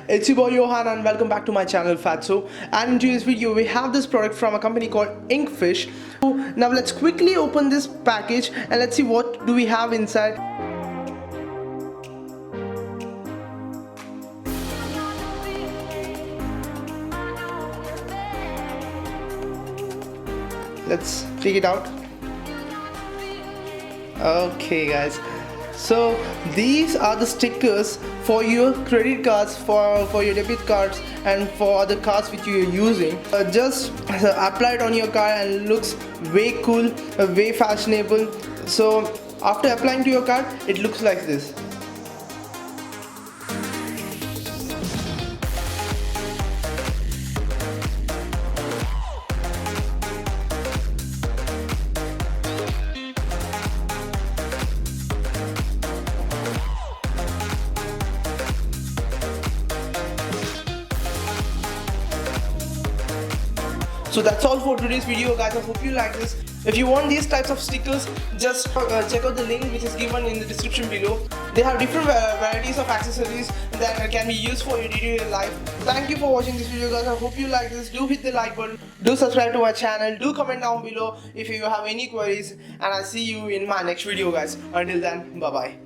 it's your boy Johan and welcome back to my channel Fatso. And in today's video we have this product from a company called Inkfish. So now let's quickly open this package and let's see what do we have inside. Let's take it out. Okay guys, so these are the stickers for your credit cards, for your debit cards and for other cards which you are using. Just apply it on your card and looks way cool, way fashionable. So after applying to your card, it looks like this. So that's all for today's video guys. I hope you like this. If you want these types of stickers, just check out the link which is given in the description below. They have different varieties of accessories that can be used for your day-to-day life. Thank you for watching this video guys. I hope you like this. Do hit the like button. Do subscribe to my channel. Do comment down below if you have any queries. And I'll see you in my next video guys. Until then, bye bye.